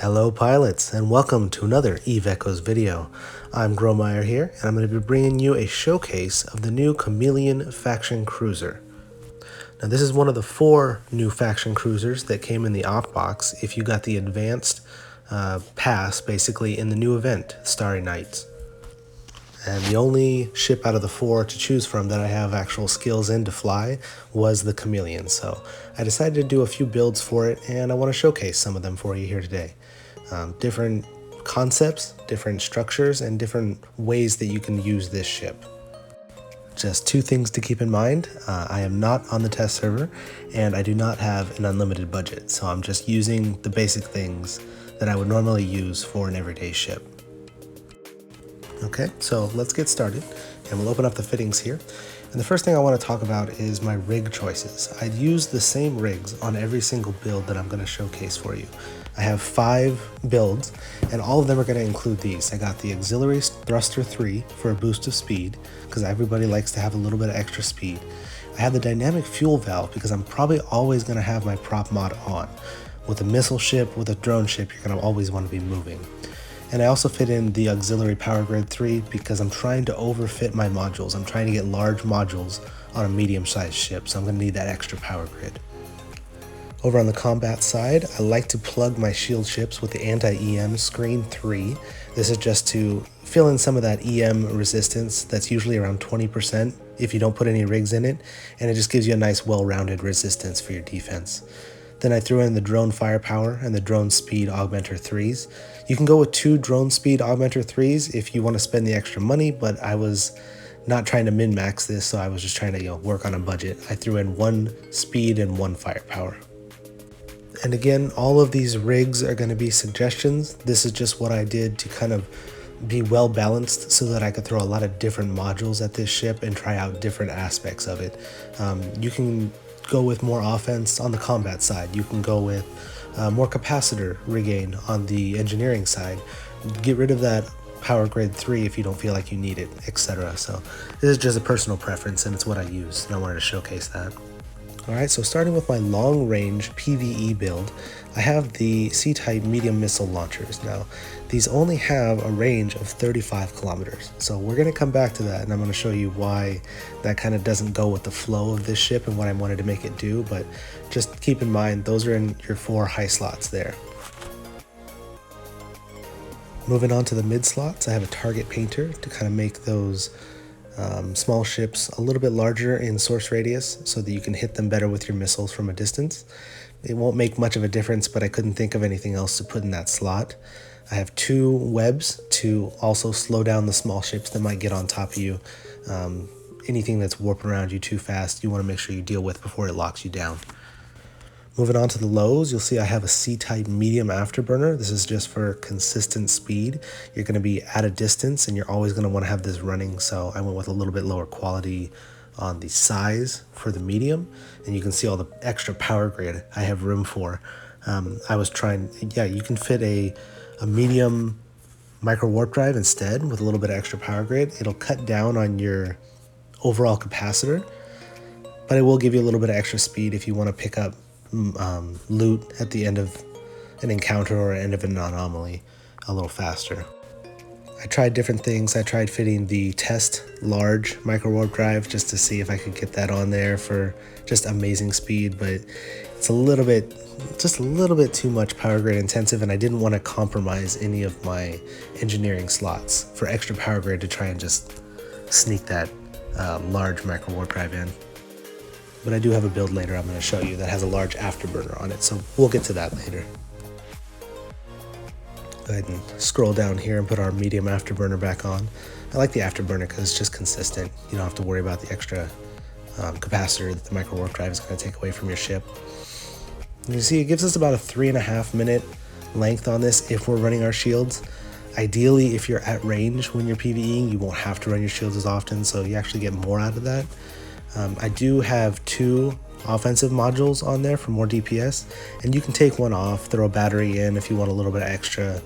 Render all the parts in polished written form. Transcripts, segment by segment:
Hello pilots, and welcome to another Eve Echoes video. I'm Gromeyer here, and I'm going to be bringing you a showcase of the new Chameleon Faction Cruiser. Now this is one of the 4 new Faction Cruisers that came in the op box if you got the advanced pass basically in the new event, Starry Nights. And the only ship out of the 4 to choose from that I have actual skills in to fly was the Chameleon. So I decided to do a few builds for it, and I want to showcase some of them for you here today. Different concepts, different structures, and different ways that you can use this ship. Just 2 things to keep in mind. I am not on the test server, and I do not have an unlimited budget. So I'm just using the basic things that I would normally use for an everyday ship. Okay, so let's get started, and we'll open up the fittings here. And the first thing I want to talk about is my rig choices. I'd use the same rigs on every single build that I'm going to showcase for you. I have 5 builds, and all of them are going to include these. I got the Auxiliary Thruster 3 for a boost of speed, because everybody likes to have a little bit of extra speed. I have the Dynamic Fuel Valve, because I'm probably always going to have my prop mod on. With a missile ship, with a drone ship, you're going to always want to be moving. And I also fit in the Auxiliary Power Grid 3 because I'm trying to overfit my modules. I'm trying to get large modules on a medium-sized ship, so I'm going to need that extra power grid. Over on the combat side, I like to plug my shield ships with the anti-EM screen 3. This is just to fill in some of that EM resistance that's usually around 20% if you don't put any rigs in it, and it just gives you a nice well-rounded resistance for your defense. Then I threw in the drone firepower and the drone speed augmenter 3s. You can go with 2 drone speed augmenter 3s if you want to spend the extra money, but I was not trying to min-max this, so I was just trying to work on a budget. I threw in 1 speed and 1 firepower. And again, all of these rigs are going to be suggestions. This is just what I did to kind of be well balanced so that I could throw a lot of different modules at this ship and try out different aspects of it. You can go with more offense on the combat side. You can go with more capacitor rigging on the engineering side. Get rid of that power grid 3 if you don't feel like you need it, etc. So this is just a personal preference, and it's what I use, and I wanted to showcase that. Alright, so starting with my long-range PvE build, I have the C-type medium missile launchers. Now, these only have a range of 35 kilometers, so we're going to come back to that, and I'm going to show you why that kind of doesn't go with the flow of this ship and what I wanted to make it do, but just keep in mind, those are in your 4 high slots there. Moving on to the mid slots, I have a target painter to kind of make those small ships a little bit larger in source radius so that you can hit them better with your missiles from a distance. It won't make much of a difference, but I couldn't think of anything else to put in that slot. I have 2 webs to also slow down the small ships that might get on top of you. Anything that's warping around you too fast, you want to make sure you deal with before it locks you down. Moving on to the lows, you'll see I have a C-type medium afterburner. This is just for consistent speed. You're going to be at a distance and you're always going to want to have this running, so I went with a little bit lower quality on the size for the medium, and you can see all the extra power grid I have room for. I was trying, you can fit a medium micro warp drive instead with a little bit of extra power grid. It'll cut down on your overall capacitor, but it will give you a little bit of extra speed if you want to pick up loot at the end of an encounter or end of an anomaly a little faster. I tried different things. I tried fitting the test large micro warp drive just to see if I could get that on there for just amazing speed, but it's just a little bit too much power grid intensive, and I didn't want to compromise any of my engineering slots for extra power grid to try and just sneak that large micro warp drive in. But I do have a build later I'm going to show you that has a large afterburner on it, so we'll get to that later. Go ahead and scroll down here and put our medium afterburner back on. I like the afterburner because it's just consistent. You don't have to worry about the extra capacitor that the micro warp drive is going to take away from your ship. And you see it gives us about a 3.5 minute length on this if we're running our shields. Ideally, if you're at range when you're PvEing, you won't have to run your shields as often, so you actually get more out of that. I do have 2 offensive modules on there for more DPS, and you can take one off, throw a battery in if you want a little bit of extra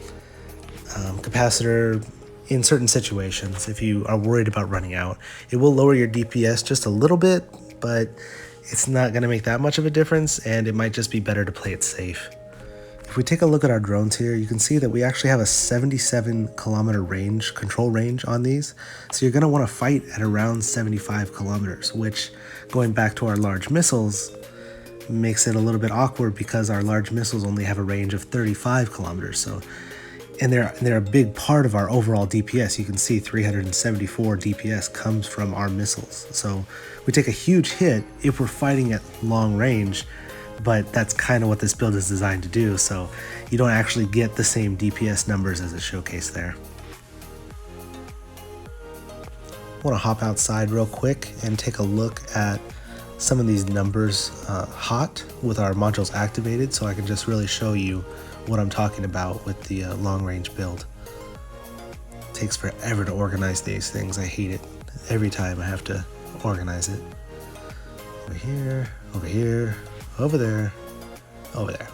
capacitor in certain situations. If you are worried about running out, it will lower your DPS just a little bit, but it's not going to make that much of a difference, and it might just be better to play it safe. If we take a look at our drones here, you can see that we actually have a 77-kilometer range, control range on these. So you're going to want to fight at around 75 kilometers, which, going back to our large missiles, makes it a little bit awkward because our large missiles only have a range of 35 kilometers. So, and they're a big part of our overall DPS. You can see 374 DPS comes from our missiles. So we take a huge hit if we're fighting at long range, but that's kind of what this build is designed to do. So you don't actually get the same DPS numbers as a showcase there. I want to hop outside real quick and take a look at some of these numbers hot with our modules activated, so I can just really show you what I'm talking about with the long range build. It takes forever to organize these things. I hate it every time I have to organize it. Over here, over here, over there, over there.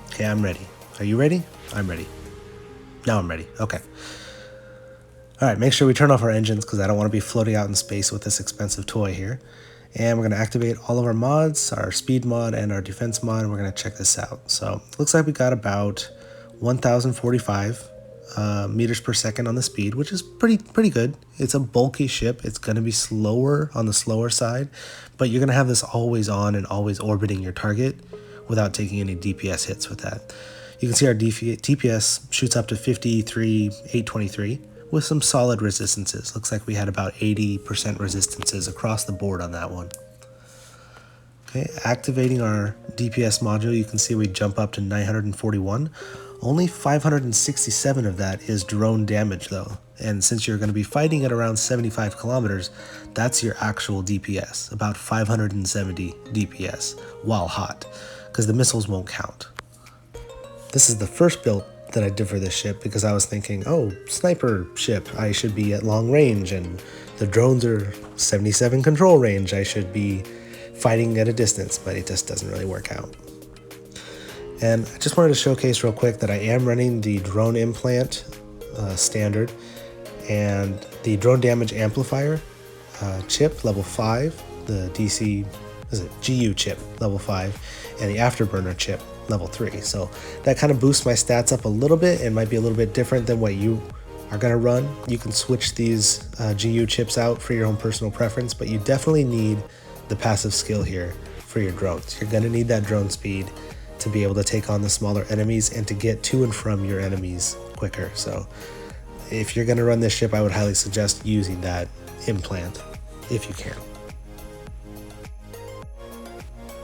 Okay, I'm ready. Are you ready? I'm ready. Now I'm ready. Okay. All right, make sure we turn off our engines because I don't want to be floating out in space with this expensive toy here. And we're going to activate all of our mods, our speed mod and our defense mod, and we're going to check this out. So it looks like we got about 1045 meters per second on the speed, which is pretty good. It's a bulky ship. It's going to be slower on the slower side, but you're going to have this always on and always orbiting your target without taking any DPS hits with that. You can see our DPS shoots up to 53,823 with some solid resistances. Looks like we had about 80% resistances across the board on that one. Okay, activating our DPS module, you can see we jump up to 941. Only 567 of that is drone damage though. And since you're going to be fighting at around 75 kilometers, that's your actual DPS, about 570 DPS while hot, because the missiles won't count. This is the first build that I did for this ship because I was thinking, oh, sniper ship, I should be at long range, and the drones are 77 control range, I should be fighting at a distance, but it just doesn't really work out. And I just wanted to showcase real quick that I am running the drone implant standard and the drone damage amplifier chip level 5, the GU chip level 5, and the afterburner chip level 3. So that kind of boosts my stats up a little bit and might be a little bit different than what you are going to run. You can switch these GU chips out for your own personal preference, but you definitely need the passive skill here for your drones. You're going to need that drone speed to be able to take on the smaller enemies and to get to and from your enemies quicker. So if you're going to run this ship, I would highly suggest using that implant if you can.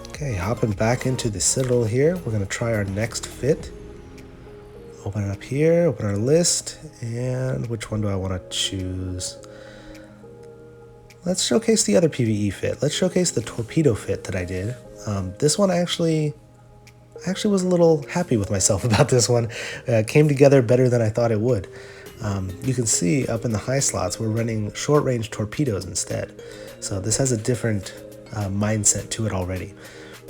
Okay, hopping back into the Citadel here, we're going to try our next fit. Open it up here, open our list, and which one do I want to choose? Let's showcase the other PvE fit. Let's showcase the torpedo fit that I did. This one I actually was a little happy with myself about this one. It came together better than I thought it would. You can see up in the high slots, we're running short-range torpedoes instead. So this has a different mindset to it already.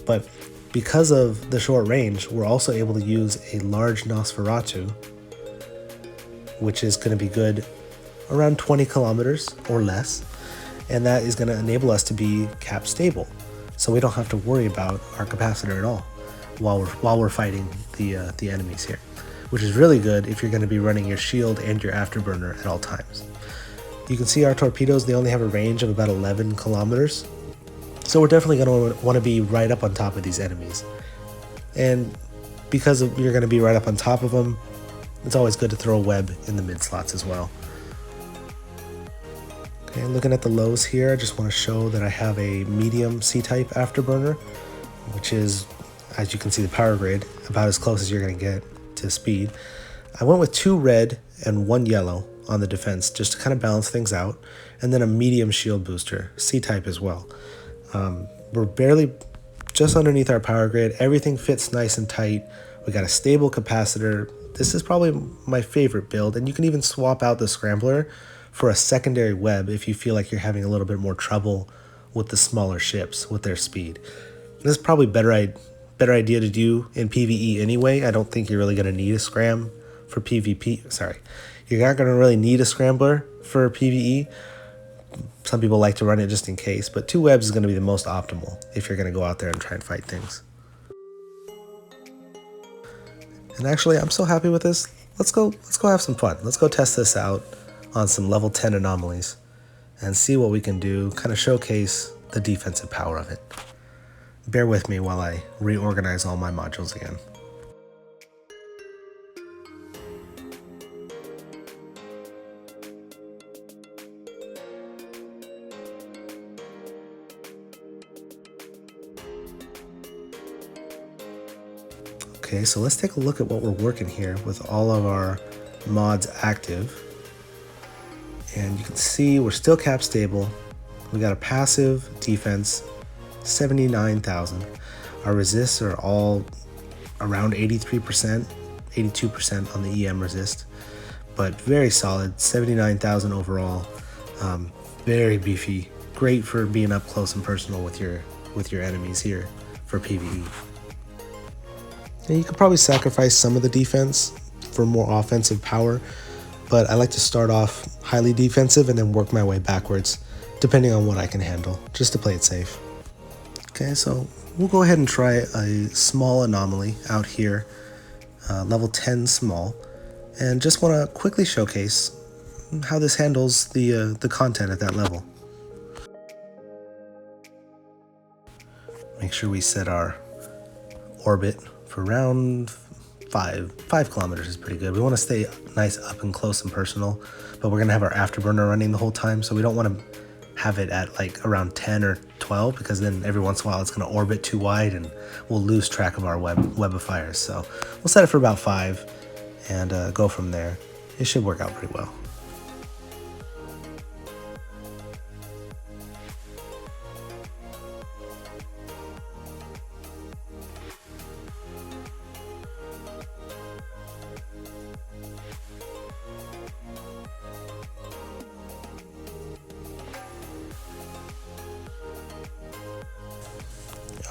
But because of the short range, we're also able to use a large Nosferatu, which is going to be good around 20 kilometers or less. And that is going to enable us to be cap stable. So we don't have to worry about our capacitor at all while we're fighting the enemies here, which is really good if you're going to be running your shield and your afterburner at all times. You can see our torpedoes, they only have a range of about 11 kilometers. So we're definitely going to want to be right up on top of these enemies. And because you're going to be right up on top of them, it's always good to throw a web in the mid slots as well. Okay, looking at the lows here, I just want to show that I have a medium C-type afterburner, which is, as you can see, the power grid, about as close as you're going to get to speed. I went with 2 red and 1 yellow on the defense just to kind of balance things out, and then a medium shield booster, C-type as well. We're barely just underneath our power grid. Everything fits nice and tight. We got a stable capacitor. This is probably my favorite build, and you can even swap out the scrambler for a secondary web if you feel like you're having a little bit more trouble with the smaller ships with their speed. This is probably better idea to do in PvE anyway. I don't think you're really going to need a scram for PvP. Sorry, you're not going to really need a scrambler for PvE. Some people like to run it just in case, but 2 webs is going to be the most optimal if you're going to go out there and try and fight things. And actually, I'm so happy with this. Let's go have some fun. Let's go test this out on some level 10 anomalies and see what we can do, kind of showcase the defensive power of it. Bear with me while I reorganize all my modules again. Okay, so let's take a look at what we're working here with all of our mods active. And you can see we're still cap stable. We got a passive defense, 79,000. Our resists are all around 83%, 82% on the EM resist, but very solid, 79,000 overall. Very beefy, great for being up close and personal with your enemies here for PvE. And you could probably sacrifice some of the defense for more offensive power, but I like to start off highly defensive and then work my way backwards, depending on what I can handle, just to play it safe. Okay, so we'll go ahead and try a small anomaly out here, level 10 small, and just want to quickly showcase how this handles the content at that level. Make sure we set our orbit for around 5 kilometers is pretty good. We want to stay nice up and close and personal, but we're gonna have our afterburner running the whole time, so we don't want to have it at like around 10 or 12, because then every once in a while it's going to orbit too wide and we'll lose track of our web of fires. So we'll set it for about 5 and go from there. It should work out pretty well.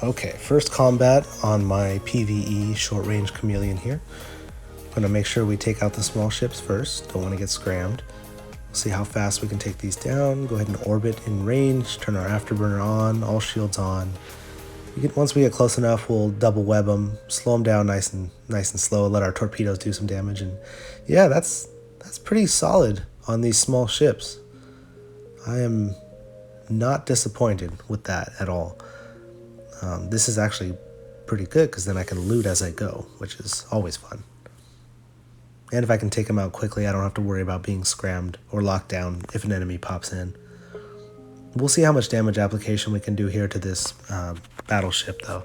Okay, first combat on my PvE short-range Chameleon here. I'm going to make sure we take out the small ships first. Don't want to get scrammed. We'll see how fast we can take these down. Go ahead and orbit in range. Turn our afterburner on. All shields on. Once we get close enough, we'll double web them, slow them down nice and slow, let our torpedoes do some damage. And yeah, that's pretty solid on these small ships. I am not disappointed with that at all. This is actually pretty good because then I can loot as I go, which is always fun. And if I can take them out quickly, I don't have to worry about being scrammed or locked down if an enemy pops in. We'll see how much damage application we can do here to this battleship though.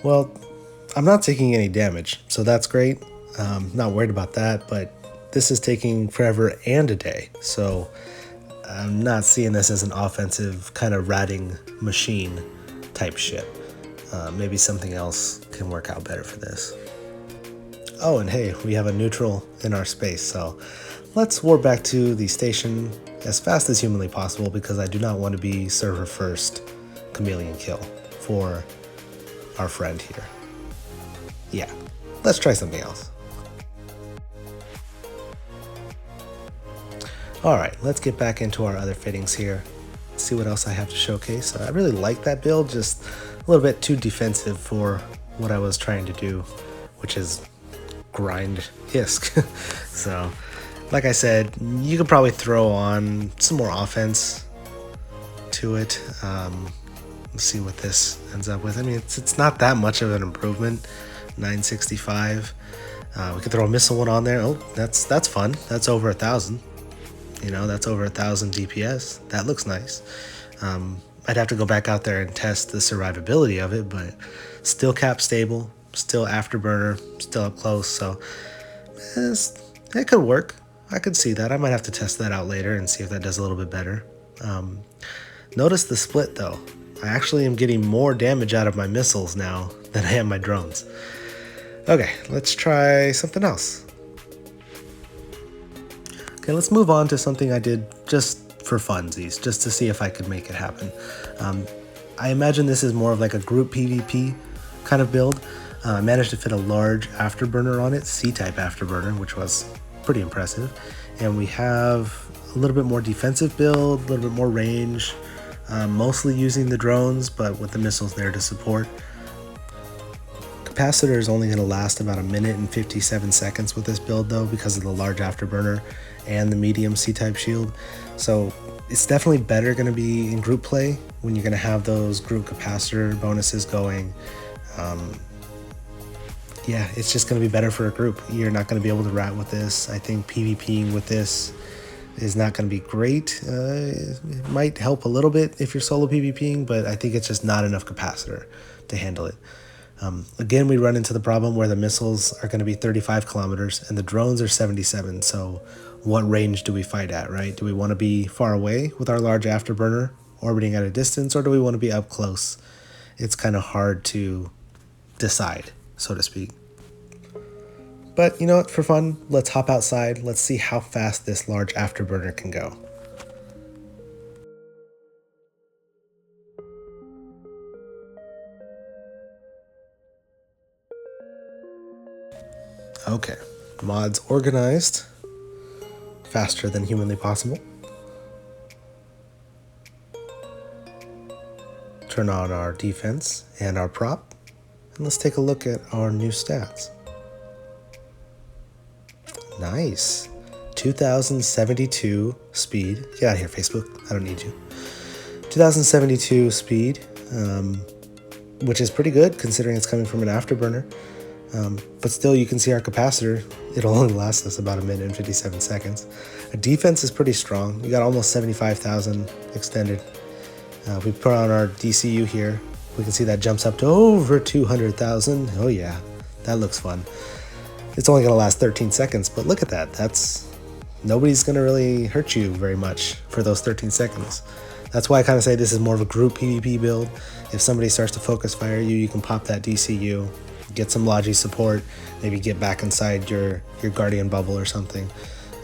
Well, I'm not taking any damage, so that's great. Not worried about that, but this is taking forever and a day, so I'm not seeing this as an offensive kind of ratting machine type ship. Maybe something else can work out better for this. Oh, and hey, we have a neutral in our space, so let's warp back to the station as fast as humanly possible because I do not want to be server first Chameleon kill for our friend here. Yeah, let's try something else. Alright, let's get back into our other fittings here. Let's see what else I have to showcase. I really like that build, just a little bit too defensive for what I was trying to do, which is grind ISK. So, like I said, you could probably throw on some more offense to it. Let's see what this ends up with. I mean, it's not that much of an improvement. 965. We could throw a missile one on there. Oh, that's fun. That's over 1,000. You know, that's over 1,000 DPS. That looks nice. I'd have to go back out there and test the survivability of it, but still cap stable, still afterburner, still up close. So it could work. I could see that. I might have to test that out later and see if that does a little bit better. Notice the split though. I actually am getting more damage out of my missiles now than I am my drones. Okay, let's try something else. Okay, let's move on to something I did just for funsies, just to see if I could make it happen. I imagine this is more of like a group PvP kind of build. I managed to fit a large afterburner on it, C-type afterburner, which was pretty impressive. And we have a little bit more defensive build, a little bit more range, mostly using the drones, but with the missiles there to support. Capacitor is only going to last about 1 minute and 57 seconds with this build though, because of the large afterburner and the medium C-type shield. So it's definitely better going to be in group play when you're going to have those group capacitor bonuses going. Yeah, it's just going to be better for a group. You're not going to be able to rat with this. I think PvPing with this is not going to be great. It might help a little bit if you're solo PvPing, but I think it's just not enough capacitor to handle it. Again, we run into the problem where the missiles are going to be 35 kilometers and the drones are 77. So what range do we fight at, right? Do we want to be far away with our large afterburner orbiting at a distance, or do we want to be up close? It's kind of hard to decide, so to speak. But you know what, for fun, let's hop outside. Let's see how fast this large afterburner can go. Okay, mods organized, faster than humanly possible. Turn on our defense and our prop, and let's take a look at our new stats. Nice, 2072 speed. Get out of here, Facebook, I don't need you. 2072 speed, which is pretty good considering it's coming from an afterburner. But still, you can see our capacitor, it'll only last us about 1 minute and 57 seconds. Our defense is pretty strong. We got almost 75,000 extended. We put on our DCU here. We can see that jumps up to over 200,000. Oh yeah, that looks fun. It's only going to last 13 seconds, but look at that. Nobody's going to really hurt you very much for those 13 seconds. That's why I kind of say this is more of a group PvP build. If somebody starts to focus fire you, you can pop that DCU, get some Logi support, maybe get back inside your Guardian bubble or something.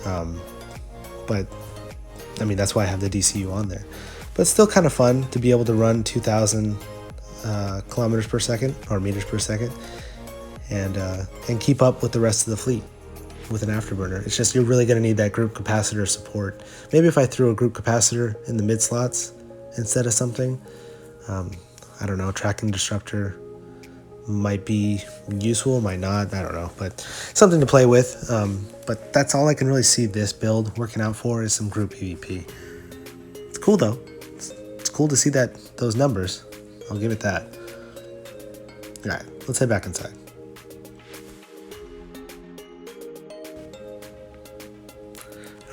But I mean, that's why I have the DCU on there. But it's still kind of fun to be able to run 2,000 kilometers per second or meters per second and keep up with the rest of the fleet with an afterburner. It's just you're really going to need that group capacitor support. Maybe if I threw a group capacitor in the mid slots instead of something, I don't know, tracking disruptor might be useful, might not, I don't know, but something to play with. But that's all I can really see this build working out for is some group PvP. It's cool though. It's cool to see those numbers. I'll give it that. All right, let's head back inside.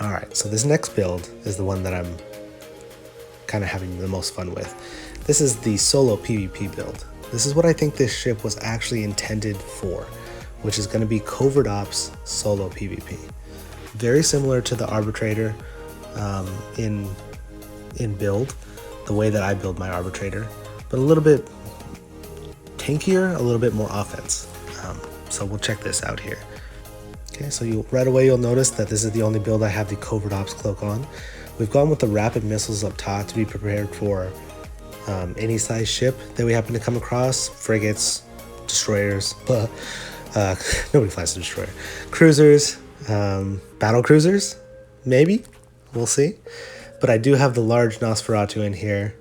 All right, so this next build is the one that I'm kind of having the most fun with. This is the solo PvP build. This is what I think this ship was actually intended for, which is going to be Covert Ops solo PvP. Very similar to the Arbitrator in build, the way that I build my Arbitrator, but a little bit tankier, a little bit more offense. So we'll check this out here. Okay, so right away you'll notice that this is the only build I have the Covert Ops cloak on. We've gone with the rapid missiles up top to be prepared for any size ship that we happen to come across. Frigates, destroyers, nobody flies a destroyer. Cruisers, battle cruisers, maybe, we'll see. But I do have the large Nosferatu in here.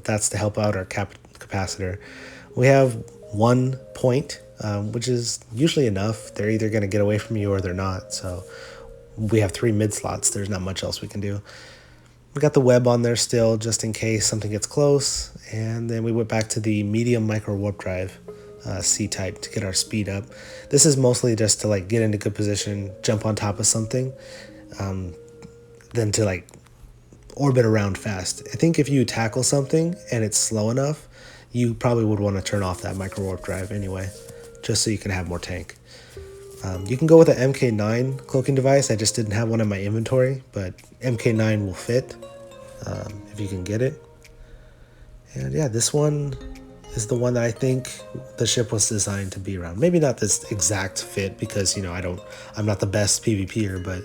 That's to help out our capacitor. We have 1 point, which is usually enough. They're either going to get away from you or they're not. So we have 3 mid slots. There's not much else we can do. We got the web on there still, just in case something gets close. And then we went back to the medium micro warp drive C-type to get our speed up. This is mostly just to like get into good position, jump on top of something, then to like orbit around fast. I think if you tackle something and it's slow enough, you probably would want to turn off that micro warp drive anyway, just so you can have more tank. You can go with an MK9 cloaking device. I just didn't have one in my inventory, but MK9 will fit if you can get it. And yeah, this one is the one that I think the ship was designed to be around. Maybe not this exact fit because, you know, I'm not the best PvPer, but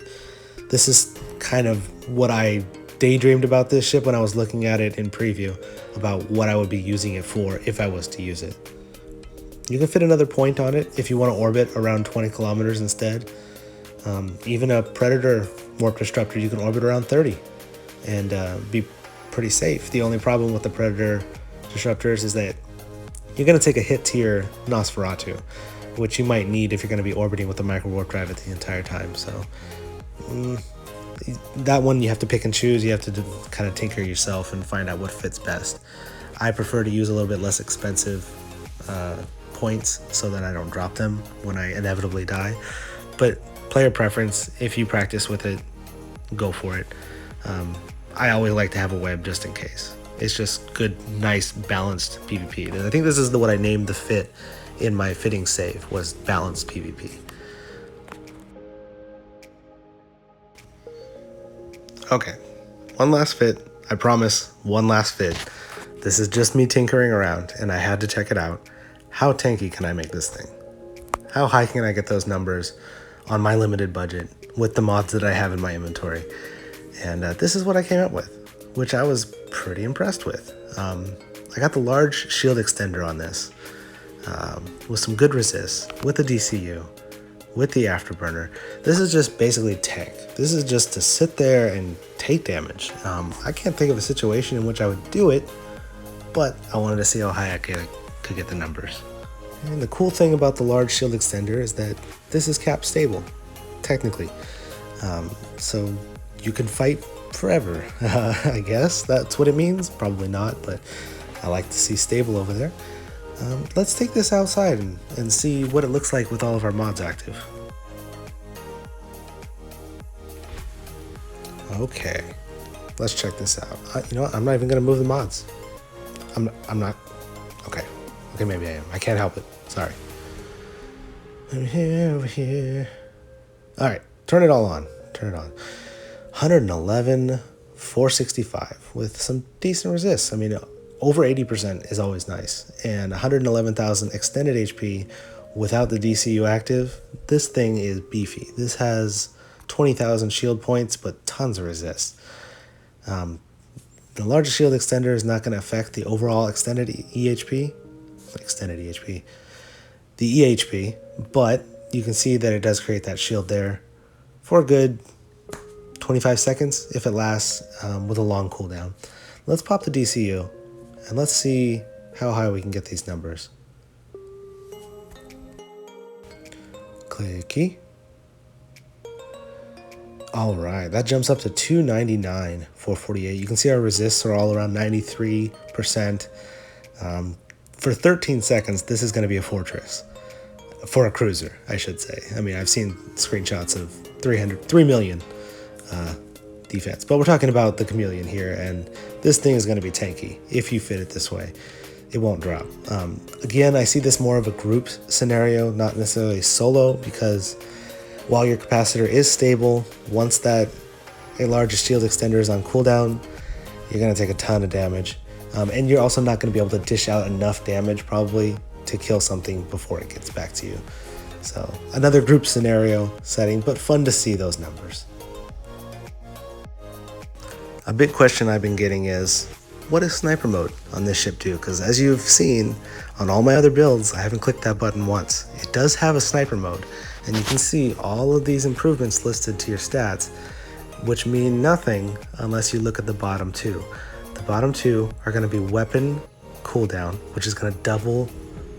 this is kind of what I daydreamed about this ship when I was looking at it in preview about what I would be using it for if I was to use it. You can fit another point on it if you want to orbit around 20 kilometers instead. Even a Predator Warp Disruptor, you can orbit around 30 and be pretty safe. The only problem with the Predator Disruptors is that you're going to take a hit to your Nosferatu, which you might need if you're going to be orbiting with a micro warp drive the entire time. So that one you have to pick and choose. You have to kind of tinker yourself and find out what fits best. I prefer to use a little bit less expensive points so that I don't drop them when I inevitably die. But player preference, if you practice with it, go for it. I always like to have a web just in case. It's just good, nice, balanced PvP. And I think this is what I named the fit in my fitting save, was balanced PvP. Okay, one last fit. I promise, one last fit. This is just me tinkering around, and I had to check it out. How tanky can I make this thing? How high can I get those numbers on my limited budget with the mods that I have in my inventory? And this is what I came up with, which I was pretty impressed with. I got the large shield extender on this with some good resist, with the DCU, with the afterburner. This is just basically tank. This is just to sit there and take damage. I can't think of a situation in which I would do it, but I wanted to see how high I could get the numbers. And the cool thing about the large shield extender is that this is cap stable, technically. So you can fight forever, I guess that's what it means. Probably not, but I like to see stable over there. Let's take this outside and see what it looks like with all of our mods active. Okay, let's check this out. You know what? I'm not even gonna move the mods. I'm not. Okay, maybe I am. I can't help it. Sorry. Over here. All right, turn it all on. Turn it on. 111, 465 with some decent resist. I mean, over 80% is always nice. And 111,000 extended HP without the DCU active. This thing is beefy. This has 20,000 shield points, but tons of resist. The largest shield extender is not going to affect the overall extended EHP. The EHP, but you can see that it does create that shield there for a good 25 seconds if it lasts with a long cooldown. Let's pop the DCU and let's see how high we can get these numbers. Clicky. All right, that jumps up to 299, 448. You can see our resists are all around 93%. For 13 seconds, this is going to be a fortress. For a cruiser, I should say. I mean, I've seen screenshots of 3 million defense, but we're talking about the Chameleon here, and this thing is going to be tanky if you fit it this way. It won't drop. Again, I see this more of a group scenario, not necessarily solo, because while your capacitor is stable, once that a larger shield extender is on cooldown, you're going to take a ton of damage. And you're also not going to be able to dish out enough damage probably to kill something before it gets back to you. So another group scenario setting, but fun to see those numbers. A big question I've been getting is, what does sniper mode on this ship do? Because as you've seen on all my other builds, I haven't clicked that button once. It does have a sniper mode, and you can see all of these improvements listed to your stats, which mean nothing unless you look at the bottom two. The bottom two are going to be weapon cooldown, which is going to double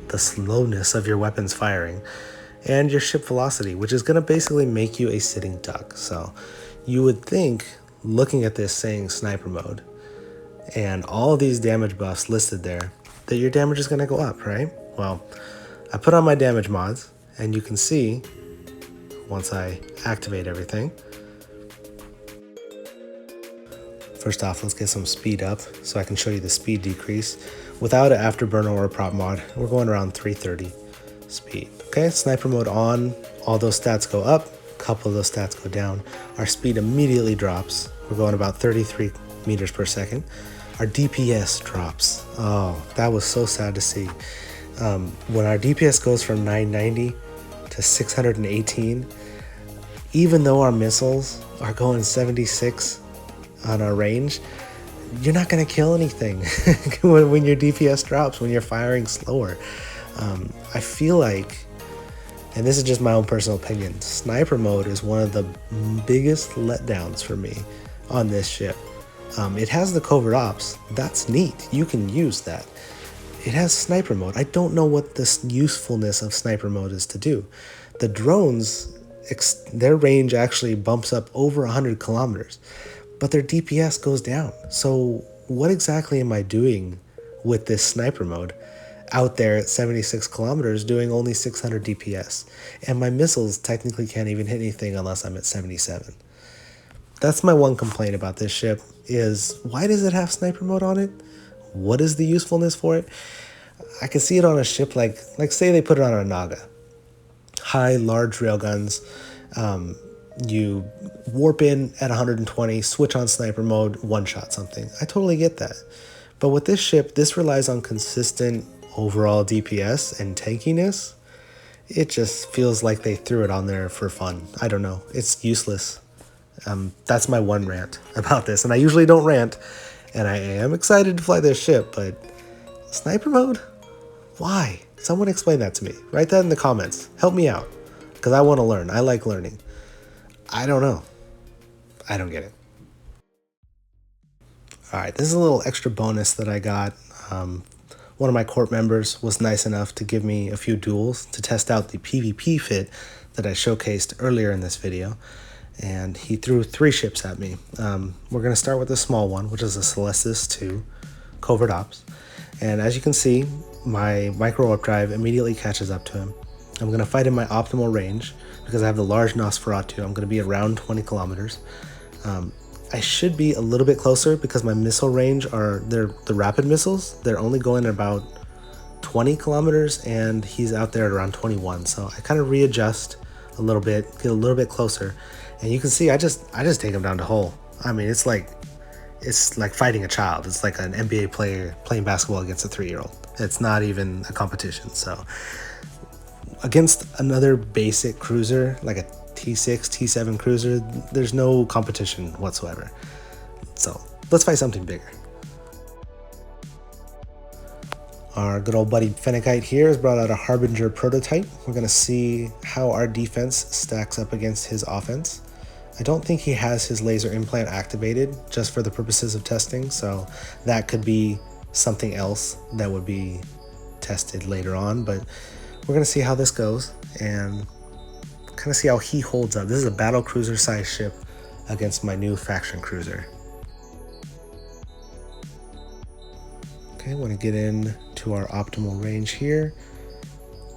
the slowness of your weapons firing, and your ship velocity, which is going to basically make you a sitting duck. So you would think, looking at this saying sniper mode and all of these damage buffs listed there, that your damage is going to go up, right? Well, I put on my damage mods, and you can see once I activate everything. First off, let's get some speed up so I can show you the speed decrease. Without an afterburner or a prop mod, we're going around 330 speed. Okay, sniper mode on, all those stats go up, a couple of those stats go down. Our speed immediately drops. We're going about 33 meters per second. Our DPS drops. Oh, that was so sad to see. When our DPS goes from 990 to 618, even though our missiles are going 76 on our range, you're not going to kill anything when your DPS drops, when you're firing slower. I feel like, and this is just my own personal opinion, sniper mode is one of the biggest letdowns for me on this ship. It has the covert ops. That's neat. You can use that. It has sniper mode. I don't know what this usefulness of sniper mode is to do. The drones, their range actually bumps up over 100 kilometers, but their DPS goes down. So what exactly am I doing with this sniper mode out there at 76 kilometers doing only 600 DPS? And my missiles technically can't even hit anything unless I'm at 77. That's my one complaint about this ship, is why does it have sniper mode on it? What is the usefulness for it? I can see it on a ship like say they put it on a Naga. High, large railguns. You warp in at 120, switch on sniper mode, one-shot something. I totally get that. But with this ship, this relies on consistent overall DPS and tankiness. It just feels like they threw it on there for fun. I don't know. It's useless. That's my one rant about this. And I usually don't rant, and I am excited to fly this ship, but sniper mode? Why? Someone explain that to me. Write that in the comments. Help me out, because I want to learn. I like learning. I don't know. I don't get it. All right, this is a little extra bonus that I got. One of my court members was nice enough to give me a few duels to test out the PvP fit that I showcased earlier in this video. And he threw 3 ships at me. We're going to start with the small one, which is a Celestis 2 Covert Ops. And as you can see, my micro warp drive immediately catches up to him. I'm going to fight in my optimal range because I have the large Nosferatu. I'm going to be around 20 kilometers. I should be a little bit closer because my missile range they're the rapid missiles. They're only going about 20 kilometers and he's out there at around 21. So I kind of readjust a little bit, get a little bit closer. And you can see I just take him down to whole. I mean, it's like fighting a child. It's like an NBA player playing basketball against a 3-year-old. It's not even a competition. So against another basic cruiser, like a T6, T7 cruiser, there's no competition whatsoever. So let's fight something bigger. Our good old buddy Fennecite here has brought out a Harbinger prototype. We're going to see how our defense stacks up against his offense. I don't think he has his laser implant activated just for the purposes of testing, so that could be something else that would be tested later on, but we're going to see how this goes and kind of see how he holds up. This is a battle cruiser size ship against my new faction cruiser. Okay, I want to get in to our optimal range here.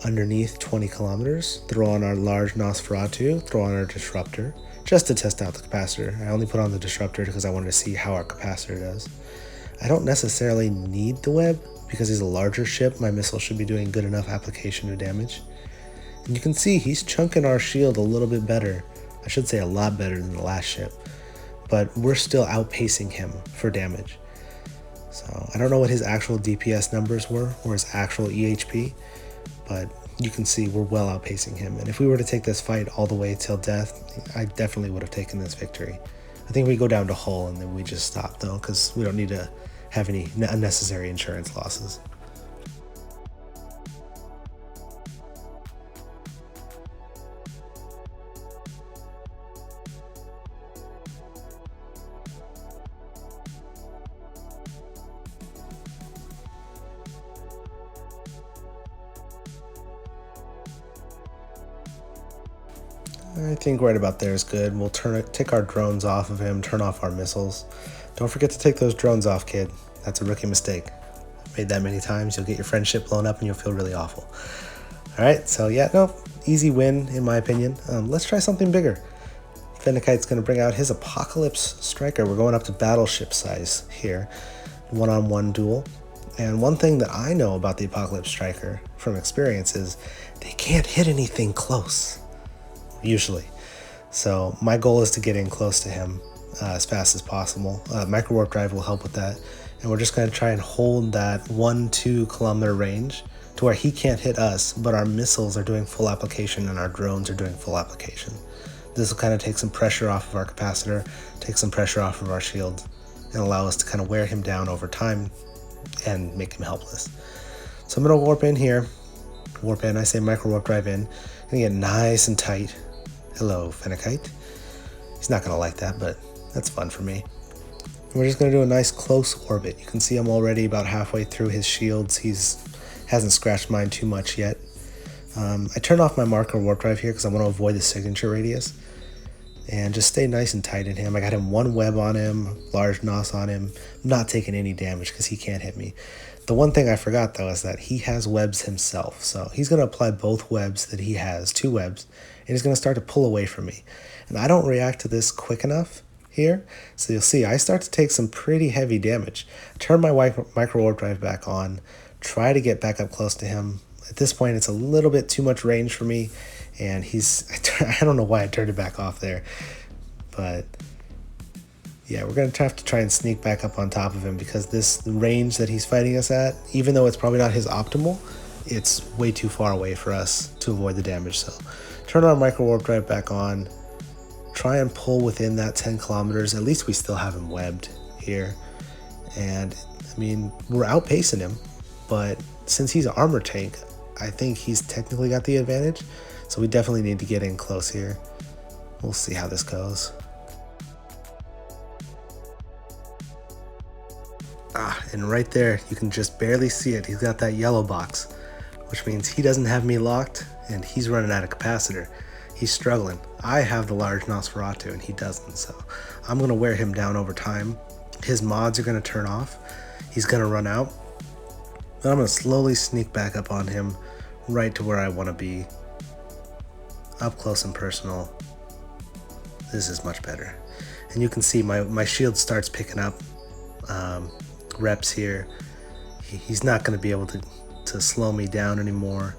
Underneath 20 kilometers, throw on our large Nosferatu, throw on our disruptor, just to test out the capacitor. I only put on the disruptor because I wanted to see how our capacitor does. I don't necessarily need the web because he's a larger ship. My missile should be doing good enough application to damage. And you can see he's chunking our shield a little bit better. I should say a lot better than the last ship, but we're still outpacing him for damage. So I don't know what his actual DPS numbers were or his actual EHP, but you can see we're well outpacing him. And if we were to take this fight all the way till death, I definitely would have taken this victory. I think we go down to hull and then we just stop though, because we don't need to have any unnecessary insurance losses. I think right about there is good. We'll take our drones off of him, turn off our missiles. Don't forget to take those drones off, kid. That's a rookie mistake. I've made that many times. You'll get your friendship blown up and you'll feel really awful. All right, so yeah, no, easy win in my opinion. Let's try something bigger. Fennecite's going to bring out his Apocalypse Striker. We're going up to battleship size here. One-on-one duel. And one thing that I know about the Apocalypse Striker from experience is they can't hit anything close. Usually. So my goal is to get in close to him as fast as possible. Micro warp drive will help with that. And we're just going to try and hold that 1-2 kilometer range to where he can't hit us, but our missiles are doing full application and our drones are doing full application. This will kind of take some pressure off of our capacitor, take some pressure off of our shield, and allow us to kind of wear him down over time and make him helpless. So I'm going to warp in here. Warp in, I say micro warp drive in. I'm going to get nice and tight. Hello, Fennekite. He's not going to like that, but that's fun for me. And we're just going to do a nice close orbit. You can see I'm already about halfway through his shields. Hasn't scratched mine too much yet. I turned off my marker warp drive here because I want to avoid the signature radius. And just stay nice and tight in him. I got him one web on him, large NOS on him. I'm not taking any damage because he can't hit me. The one thing I forgot though is that he has webs himself. So he's going to apply both webs that he has, 2 webs, and he's going to start to pull away from me. And I don't react to this quick enough here. So you'll see I start to take some pretty heavy damage. Turn my micro warp drive back on, try to get back up close to him. At this point it's a little bit too much range for me, and I don't know why I turned it back off there, but yeah, we're going to have to try and sneak back up on top of him because the range that he's fighting us at, even though it's probably not his optimal, it's way too far away for us to avoid the damage. So turn our micro warp drive back on, try and pull within that 10 kilometers. At least we still have him webbed here. And I mean, we're outpacing him, but since he's an armor tank, I think he's technically got the advantage. So we definitely need to get in close here. We'll see how this goes. And right there, you can just barely see it. He's got that yellow box, which means he doesn't have me locked and he's running out of capacitor. He's struggling. I have the large Nosferatu and he doesn't, so I'm going to wear him down over time. His mods are going to turn off. He's going to run out. Then I'm going to slowly sneak back up on him right to where I want to be. Up close and personal. This is much better. And you can see my shield starts picking up reps here. He's not going to be able to slow me down anymore.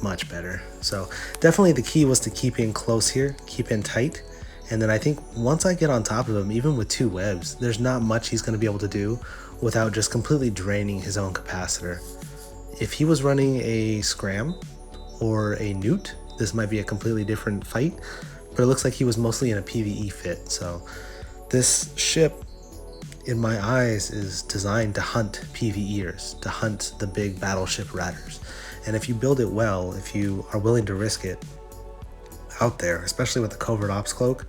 Much better. So definitely the key was to keep in close here, keep in tight. And then I think once I get on top of him, even with 2 webs, there's not much he's going to be able to do without just completely draining his own capacitor. If he was running a Scram or a Newt, this might be a completely different fight, but it looks like he was mostly in a PvE fit. So this ship, in my eyes, is designed to hunt PvEers, to hunt the big battleship ratters. And if you build it well, if you are willing to risk it out there, especially with the covert ops cloak,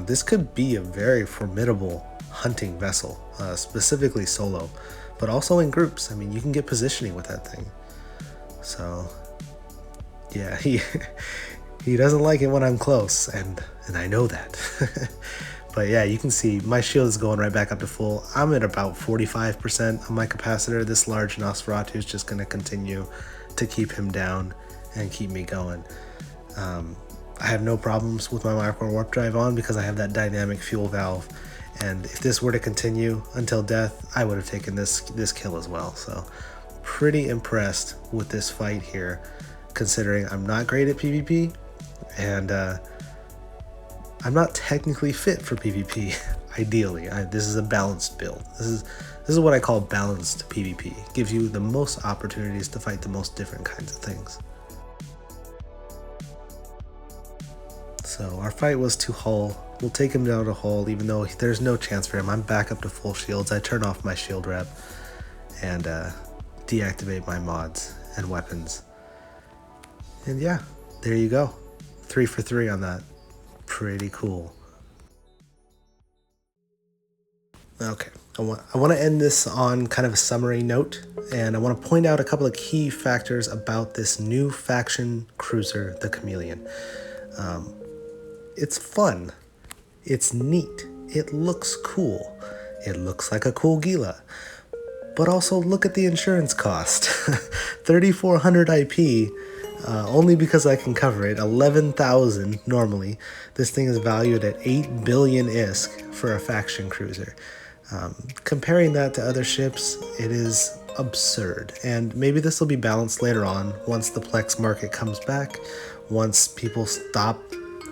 this could be a very formidable hunting vessel, specifically solo, but also in groups. I mean, you can get positioning with that thing. So yeah, he doesn't like it when I'm close, and I know that. But yeah, you can see my shield is going right back up to full. I'm at about 45% of my capacitor. This large Nosferatu is just going to continue to keep him down and keep me going. I have no problems with my micro warp drive on because I have that dynamic fuel valve. And if this were to continue until death, I would have taken this kill as well. So pretty impressed with this fight here, considering I'm not great at PvP and I'm not technically fit for PvP. Ideally, this is a balanced build. This is what I call balanced PvP. It gives you the most opportunities to fight the most different kinds of things. So our fight was to Hull. We'll take him down to Hull, even though there's no chance for him. I'm back up to full shields. I turn off my shield rep and deactivate my mods and weapons. And yeah, there you go. 3 for 3 on that. Pretty cool. Okay, I want to end this on kind of a summary note, and I want to point out a couple of key factors about this new faction cruiser, the Chameleon. It's fun. It's neat. It looks cool. It looks like a cool Gila. But also look at the insurance cost. 3,400 IP. Only because I can cover it. 11,000 normally. This thing is valued at 8 billion ISK for a faction cruiser. Comparing that to other ships, it is absurd. And maybe this will be balanced later on once the Plex market comes back, once people stop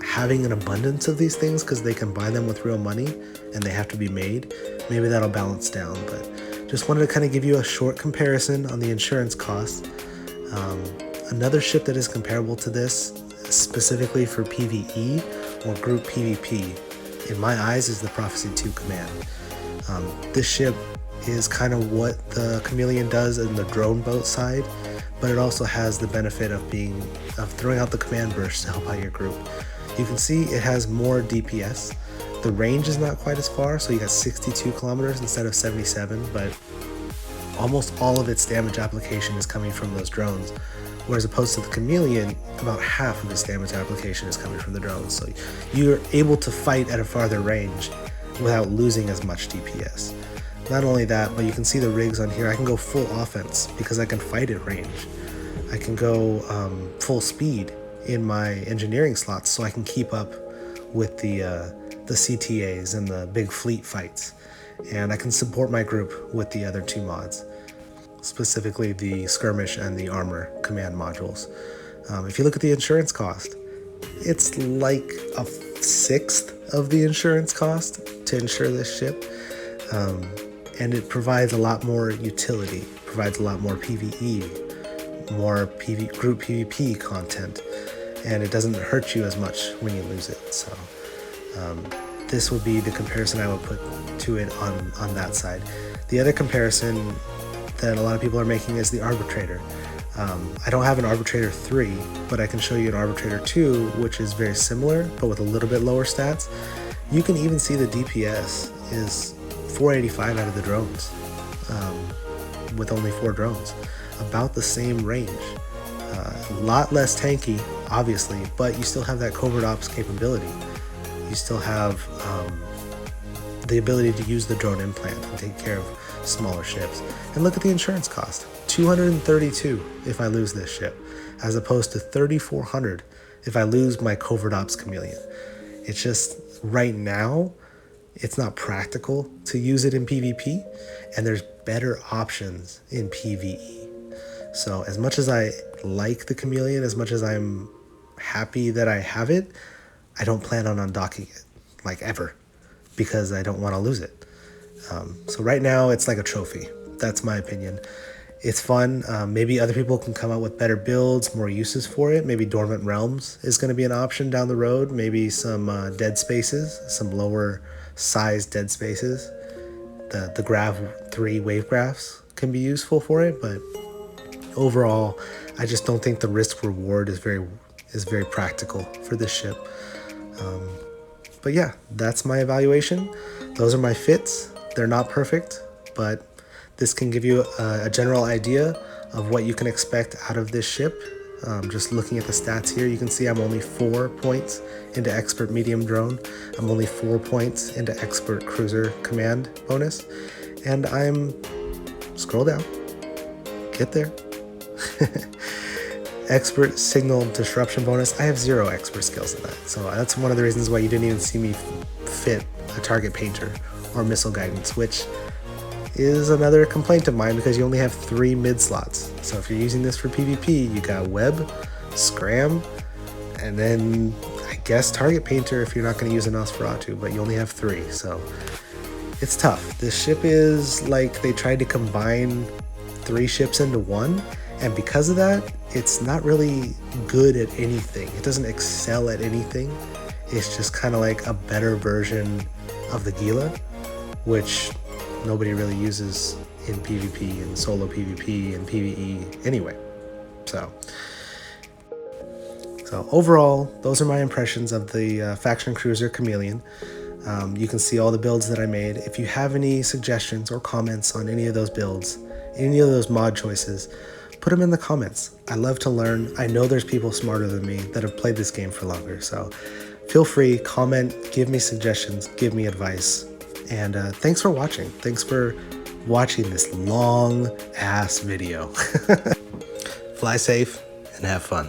having an abundance of these things because they can buy them with real money and they have to be made. Maybe that'll balance down, but just wanted to kind of give you a short comparison on the insurance cost. Another ship that is comparable to this, specifically for PvE, or group PvP, in my eyes, is the Prophecy 2 command. This ship is kind of what the Chameleon does in the drone boat side, but it also has the benefit of throwing out the command burst to help out your group. You can see it has more DPS. The range is not quite as far, so you got 62 kilometers instead of 77, but almost all of its damage application is coming from those drones, whereas opposed to the Chameleon, about half of its damage application is coming from the drones. So you're able to fight at a farther range without losing as much DPS. Not only that, but you can see the rigs on here. I can go full offense because I can fight at range. I can go full speed in my engineering slots, so I can keep up with the CTAs and the big fleet fights. And I can support my group with the other two mods, specifically the skirmish and the armor command modules. If you look at the insurance cost, it's like a sixth of the insurance cost to insure this ship. And it provides a lot more utility, provides a lot more PvE, more group PvP content, and it doesn't hurt you as much when you lose it. So this would be the comparison I would put to it on that side. The other comparison that a lot of people are making is the Arbitrator. I don't have an Arbitrator 3, but I can show you an Arbitrator 2, which is very similar, but with a little bit lower stats. You can even see the DPS is 485 out of the drones, with only 4 drones. About the same range. A lot less tanky, obviously, but you still have that covert ops capability. You still have the ability to use the drone implant and take care of smaller ships. And look at the insurance cost. 232 if I lose this ship, as opposed to 3,400 if I lose my covert ops Chameleon. It's just, right now, it's not practical to use it in PvP, and there's better options in PvE. So as much as I like the Chameleon, as much as I'm happy that I have it, I don't plan on undocking it, like ever, because I don't want to lose it. So right now it's like a trophy. That's my opinion. It's fun. Maybe other people can come out with better builds, more uses for it. Maybe Dormant Realms is going to be an option down the road. Maybe some dead spaces, some lower size dead spaces. The Grav 3 wave graphs can be useful for it, but overall, I just don't think the risk reward is very practical for this ship. But yeah, that's my evaluation. Those are my fits. They're not perfect, but this can give you a general idea of what you can expect out of this ship. Just looking at the stats here, you can see I'm only 4 points into Expert Medium Drone. I'm only 4 points into Expert Cruiser Command bonus. And scroll down, get there. Expert Signal Disruption bonus. I have 0 expert skills in that. So that's one of the reasons why you didn't even see me fit a Target Painter or Missile Guidance, which is another complaint of mine because you only have 3 mid slots. So if you're using this for PvP, you got Web, Scram, and then I guess Target Painter if you're not going to use an Nosferatu, but you only have 3. So it's tough. This ship is like they tried to combine 3 ships into one, and because of that, it's not really good at anything. It doesn't excel at anything. It's just kind of like a better version of the Gila, which nobody really uses in PvP and solo PvP and PvE anyway. So overall, those are my impressions of the Faction Cruiser Chameleon. You can see all the builds that I made. If you have any suggestions or comments on any of those builds, any of those mod choices, put them in the comments. I love to learn. I know there's people smarter than me that have played this game for longer, so feel free, comment, give me suggestions, give me advice. And thanks for watching. Thanks for watching this long ass video. Fly safe and have fun.